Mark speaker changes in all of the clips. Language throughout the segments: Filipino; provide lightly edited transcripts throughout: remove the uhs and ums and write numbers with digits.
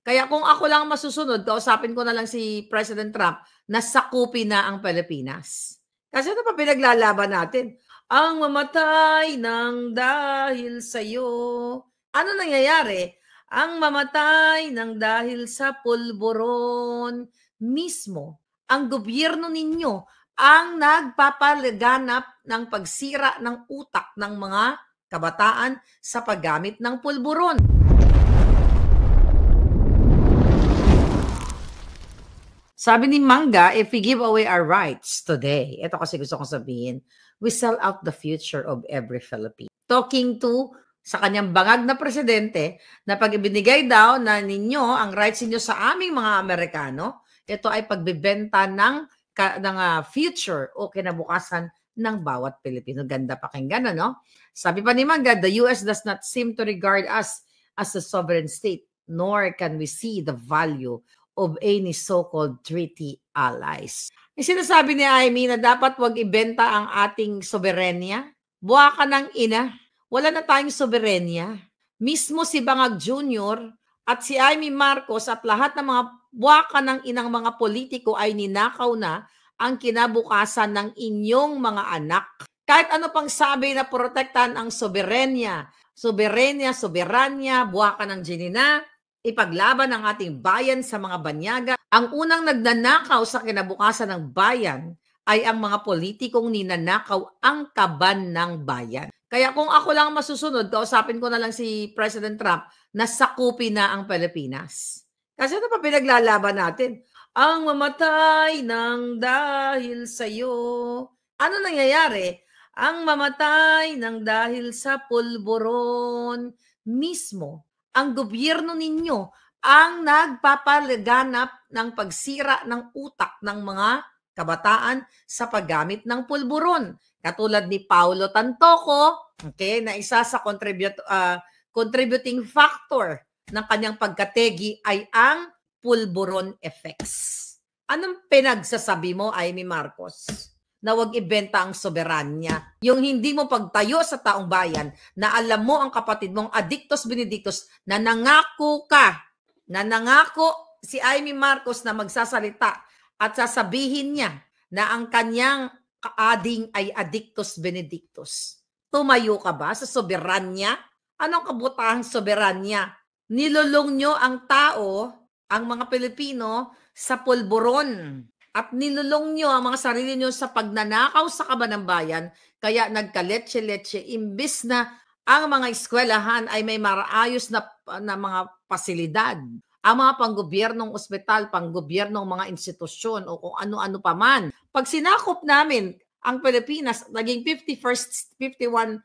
Speaker 1: Kaya kung ako lang masusunod, kausapin ko na lang si President Trump na sakupin na ang Pilipinas. Kasi ano pa pinaglalaban natin? Ang mamatay ng dahil sa'yo. Ano nangyayari? Ang mamatay ng dahil sa pulburon mismo. Ang gobyerno ninyo ang nagpapalaganap ng pagsira ng utak ng mga kabataan sa paggamit ng pulburon. Sabi ni Manga, if we give away our rights today, ito kasi gusto kong sabihin, we sell out the future of every Filipino. Talking to sa kanyang bangag na presidente na pag ibinigay daw na ninyo ang rights ninyo sa aming mga Amerikano, ito ay pagbibenta ng future o kinabukasan ng bawat Pilipino. Ganda pakinggan, ano? Sabi pa ni Manga, the US does not seem to regard us as a sovereign state, nor can we see the value of any so-called treaty allies. Yung sinasabi ni Amy na dapat wag ibenta ang ating soberenya. Buwa ka ng ina. Wala na tayong soberenya. Mismo si Bangag Jr. at si Amy Marcos at lahat ng mga buwa ka ng inang mga politiko ay ninakaw na ang kinabukasan ng inyong mga anak. Kahit ano pang sabi na protektahan ang soberenya, soberanya, buwa ka ng Jenina, ipaglaban ang ating bayan sa mga banyaga. Ang unang nagnanakaw sa kinabukasan ng bayan ay ang mga politikong ninanakaw ang kaban ng bayan. Kaya kung ako lang masusunod, kausapin ko na lang si President Trump na sakupin na ang Pilipinas. Kasi ano pa pinaglalaban natin? Ang mamatay ng dahil sa'yo. Ano nangyayari? Ang mamatay ng dahil sa pulburon mismo. Ang gobyerno ninyo ang nagpapalaganap ng pagsira ng utak ng mga kabataan sa paggamit ng pulburon. Katulad ni Paulo Tantoco, okay, na isa sa contributing factor ng kanyang pagkategi ay ang pulburon effects. Anong pinagsasabi mo, Amy Marcos? Na wag ibenta ang soberanya. Yung hindi mo pagtayo sa taong bayan na alam mo ang kapatid mong Adictos Benedictus na nangako si Amy Marcos na magsasalita at sasabihin niya na ang kanyang kaading ay Adictos Benedictus. Tumayo ka ba sa soberanya? Anong kabutahang soberanya? Nilulong nyo ang tao, ang mga Pilipino, sa pulburon. At nilulong nyo ang mga sarili nyo sa pagnanakaw sa kaban ng bayan, kaya nagkaletse-letse, imbis na ang mga eskwelahan ay may maraayos na mga pasilidad. Ang mga panggobyernong ospital, panggobyernong mga institusyon o kung ano-ano pa man. Pag sinakop namin ang Pilipinas, naging 51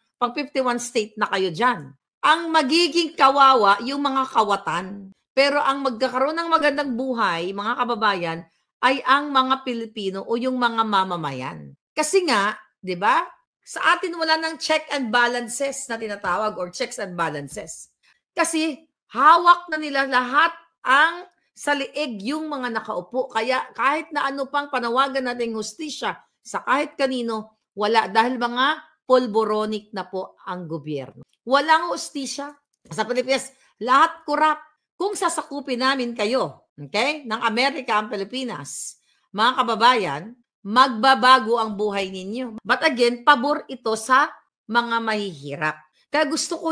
Speaker 1: state na kayo dyan. Ang magiging kawawa, yung mga kawatan. Pero ang magkakaroon ng magandang buhay, mga kababayan, ay ang mga Pilipino o yung mga mamamayan. Kasi nga, 'di ba? Sa atin wala nang check and balances na tinatawag or checks and balances. Kasi hawak na nila lahat ang sa liig yung mga nakaupo. Kaya kahit na ano pang panawagan nating hustisya sa kahit kanino, wala dahil mga polboronic na po ang gobyerno. Walang hustisya. Sa Pilipinas, lahat korap. Kung sasakupin namin kayo, okay, ng Amerika ang Pilipinas, mga kababayan, magbabago ang buhay ninyo. But again, pabor ito sa mga mahihirap. Kaya gusto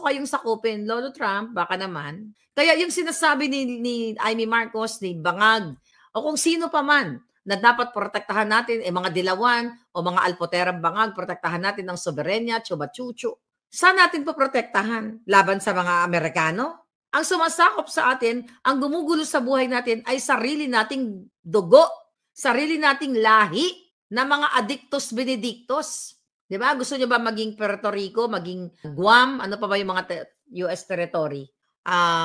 Speaker 1: kayong sakupin, Lolo Trump, baka naman. Kaya yung sinasabi ni Amy Marcos, ni Bangag, o kung sino pa man, na dapat protektahan natin, mga Dilawan o mga Alpoterang Bangag, protektahan natin ng soberenya, chuba-chuchu. Saan natin po protektahan? Laban sa mga Amerikano? Ang sumasakop sa atin, ang gumugulo sa buhay natin ay sarili nating dugo, sarili nating lahi na mga Adictos Benedictos. Di ba? Gusto niyo ba maging Puerto Rico, maging Guam? Ano pa ba yung mga US territory?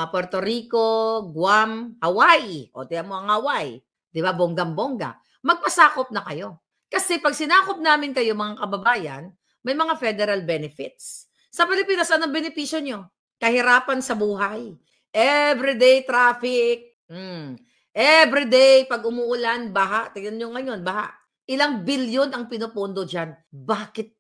Speaker 1: Puerto Rico, Guam, Hawaii. O tiyan mo ang Hawaii. Di ba? Bonggang-bongga. Magpasakop na kayo. Kasi pag sinakop namin kayo, mga kababayan, may mga federal benefits. Sa Pilipinas, anong benepisyo nyo? Kahirapan sa buhay. Everyday traffic. Everyday, pag umuulan, baha. Tingnan nyo ngayon, baha. Ilang bilyon ang pinupondo dyan. Bakit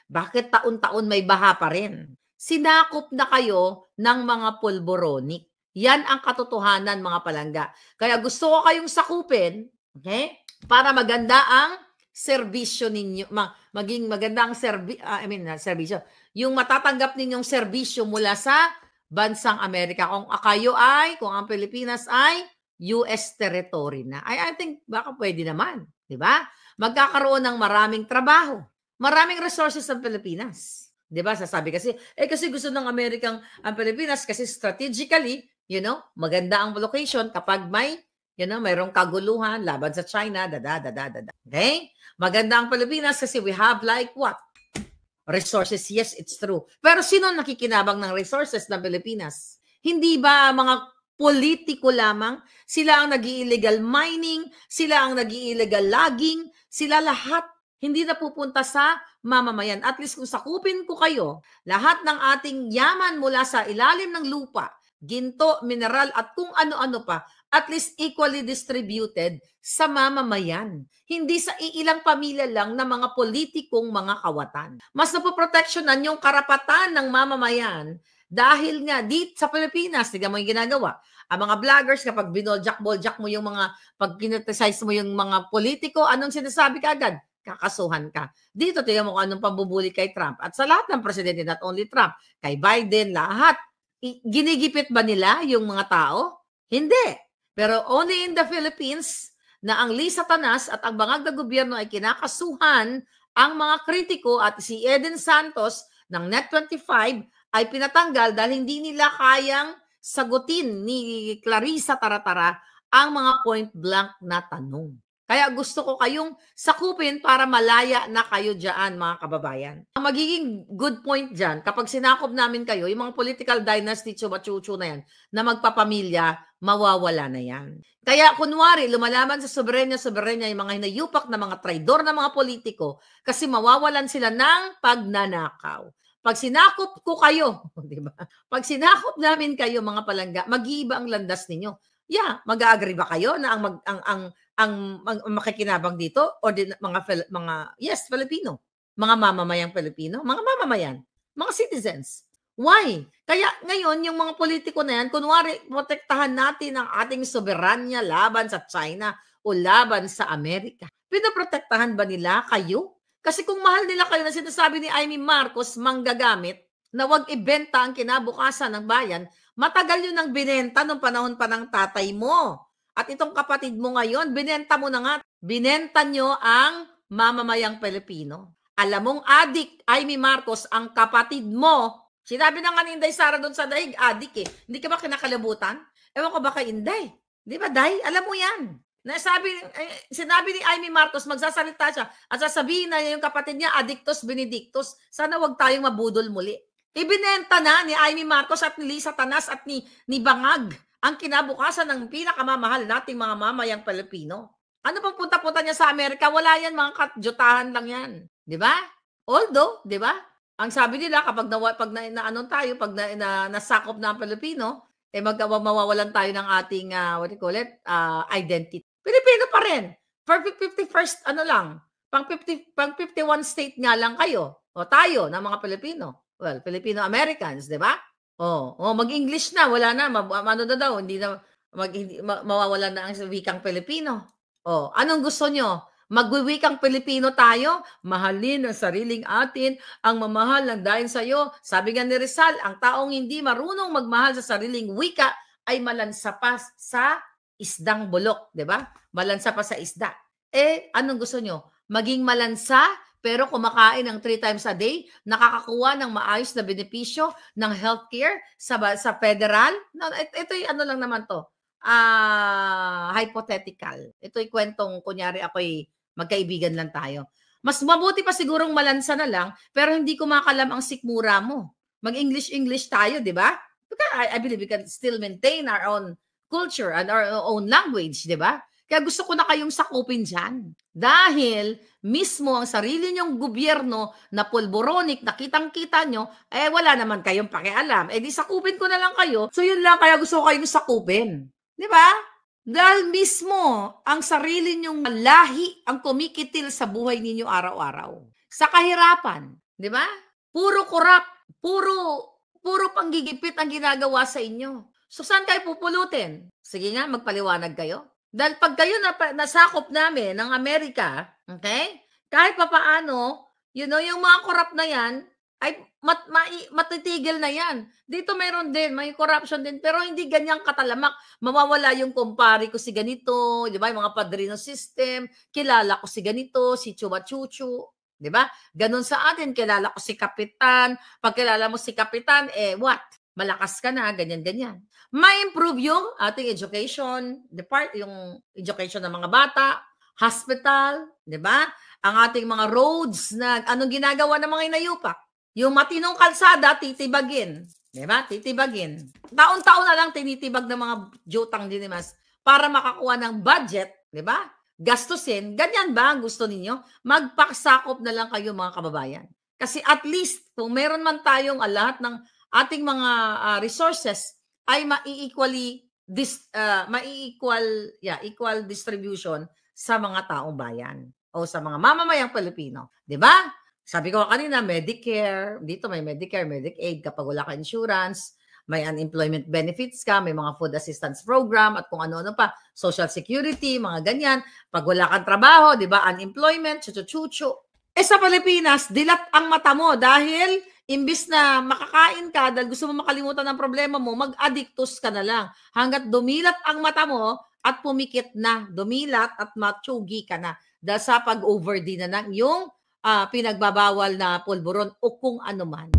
Speaker 1: bakit taon-taon may baha pa rin? Sinakop na kayo ng mga pulboronic. Yan ang katotohanan, mga palangga. Kaya gusto ko kayong sakupin, okay? Para maganda ang serbisyo ninyo, maging maganda ang serbisyo. Yung matatanggap ninyong serbisyo mula sa bansang Amerika. Kung ang Pilipinas ay US territory na. I think baka pwede naman, di ba? Magkakaroon ng maraming trabaho, maraming resources ng Pilipinas. Di ba? Sasabi kasi, kasi gusto ng Amerikang ang Pilipinas kasi strategically, maganda ang location kapag may, mayroong kaguluhan laban sa China, Okay? Maganda ang Pilipinas kasi we have like what? Resources. Yes, it's true. Pero sino nakikinabang ng resources ng Pilipinas? Hindi ba mga politiko lamang? Sila ang nag-illegal mining, sila ang nag-illegal logging, sila lahat hindi na pupunta sa mamamayan. At least kung sakupin ko kayo, lahat ng ating yaman mula sa ilalim ng lupa, ginto, mineral at kung ano-ano pa, at least equally distributed sa mamamayan. Hindi sa iilang pamilya lang na mga politikong mga kawatan. Mas napoproteksyonan yung karapatan ng mamamayan dahil nga dito sa Pilipinas, tignan mo yung ginagawa. Ang mga vloggers, kapag binoljak-boljak mo yung mga, pag kineticize mo yung mga politiko, anong sinasabi ka agad? Kakasuhan ka. Dito, tignan mo kung anong pambubuli kay Trump. At sa lahat ng presidente, not only Trump, kay Biden, lahat. Ginigipit ba nila yung mga tao? Hindi. Pero only in the Philippines na ang Lisa Tanas at ang bangag na gobyerno ay kinakasuhan ang mga kritiko at si Eden Santos ng Net25 ay pinatanggal dahil hindi nila kayang sagutin ni Clarissa Taratara ang mga point blank na tanong. Kaya gusto ko kayong sakupin para malaya na kayo dyan, mga kababayan. Ang magiging good point dyan, kapag sinakop namin kayo, yung mga political dynasty, chuba-chuchu na yan, na magpapamilya, mawawala na yan. Kaya kunwari, lumalaban sa soberenya yung mga hinayupak na mga traidor na mga politiko kasi mawawalan sila ng pagnanakaw. Pag sinakop ko kayo, di ba? Pag sinakop namin kayo, mga palangga, mag-iiba ang landas ninyo. Yeah, mag-agree ba kayo na ang makikinabang dito o yes, Filipino, mga mamamayang Pilipino, mga mamamayan, mga citizens. Why? Kaya ngayon yung mga politiko na yan, kunwari protektahan natin ang ating soberanya laban sa China o laban sa Amerika. Pinoprotektahan ba nila kayo? Kasi kung mahal nila kayo na sinasabi ni Amy Marcos manggagamit na wag ibenta ang kinabukasan ng bayan, matagal yun ang binenta nung panahon pa ng tatay mo. At itong kapatid mo ngayon, binenta mo na nga. Binenta nyo ang mamamayang Pilipino. Alam mong adik, Amy Marcos, ang kapatid mo. Sinabi na nga ni Inday Sara doon sa daig, adik eh. Hindi ka ba kinakalibutan? Ewan ko ba kay Inday? Di ba, Day? Alam mo yan. Sinabi ni Amy Marcos, magsasalita siya at sasabihin na niya yung kapatid niya, Adictus Benedictus. Sana wag tayong mabudol muli. Ibinenta na ni Amy Marcos at ni Lisa Tanas at ni Bangag ang kinabukasan ng pinakamamahal nating mga mamayang Pilipino. Ano pang punta-punta niya sa Amerika? Wala yan, mga katjotahan lang yan. Di ba? Although, di ba? Ang sabi nila, kapag nasakop na ang Pilipino, mawawalan tayo ng ating, identity. Pilipino pa rin. For 51st, pang 51 state nga lang kayo. O tayo, na mga Pilipino. Well, Filipino-Americans, di ba? Mag-English na, wala na, hindi na mawawala na ang wikang Pilipino. Anong gusto nyo? Magwiwikang Pilipino tayo, mahalin ang sariling atin, ang mamahal ng dahil sa iyo. Sabi nga ni Rizal, ang taong hindi marunong magmahal sa sariling wika ay malansa pa sa isdang bulok, di ba? Malansa pa sa isda. Anong gusto nyo? Maging malansa, pero kumakain ng 3 times a day, nakakakuha ng maayos na benepisyo ng healthcare sa federal. No, ito'y lang naman to. Hypothetical. Ito'y kwentong, kunyari ako'y magkaibigan lang tayo. Mas mabuti pa sigurong malansa na lang, pero hindi ko makalam ang sikmura mo. Mag-English tayo, di ba? I believe we can still maintain our own culture and our own language, di ba? Kaya gusto ko na kayong sakupin dyan. Dahil mismo ang sarili nyong gobyerno na pulboronik, na kitang-kita nyo, wala naman kayong pakialam. Di sakupin ko na lang kayo. So yun lang, kaya gusto ko kayong sakupin. Di ba? Dahil mismo ang sarili nyong lahi ang kumikitil sa buhay ninyo araw-araw. Sa kahirapan. Di ba? Puro korap, puro panggigipit ang ginagawa sa inyo. So, saan kayo pupulutin? Sige nga, magpaliwanag kayo. Dahil pag kayo nasakop namin ng Amerika, okay? Kahit papaano, yung mga corrupt na yan, ay matitigil na yan. Dito meron din, may corruption din, pero hindi ganyang katalamak. Mawawala yung kumpare ko si ganito, di ba? Yung mga padrino system, kilala ko si ganito, si Chua Chuchu, di ba? Ganon sa atin, kilala ko si Kapitan. Pag kilala mo si Kapitan, what? Malakas ka na, ganyan-ganyan. May improve yung ating education, yung education ng mga bata, hospital, di ba? Ang ating mga roads na anong ginagawa ng mga inayupak. Yung matinong kalsada, titibagin. Di ba? Titibagin. Taon-taon na lang tinitibag ng mga jutang dinimas para makakuha ng budget, di ba? Gastusin. Ganyan ba ang gusto ninyo? Magpaksakop na lang kayo mga kababayan. Kasi at least, kung meron man tayong lahat ng ating mga resources ay equal distribution sa mga taong bayan o sa mga mamamayang Pilipino. Di ba? Sabi ko kanina, Medicare, dito may Medicare, Medicaid, kapag wala ka insurance, may unemployment benefits ka, may mga food assistance program, at kung ano-ano pa, social security, mga ganyan. Pag wala kang trabaho, di ba, unemployment, chuchu-chuchu. Sa Pilipinas, dilat ang mata mo dahil imbis na makakain ka dahil gusto mo makalimutan ng problema mo, mag-addictus ka na lang. Hanggat dumilat ang mata mo at pumikit na, dumilat at matsugi ka na. Dahil sa pag-over din na ng yung pinagbabawal na pulburon o kung ano man.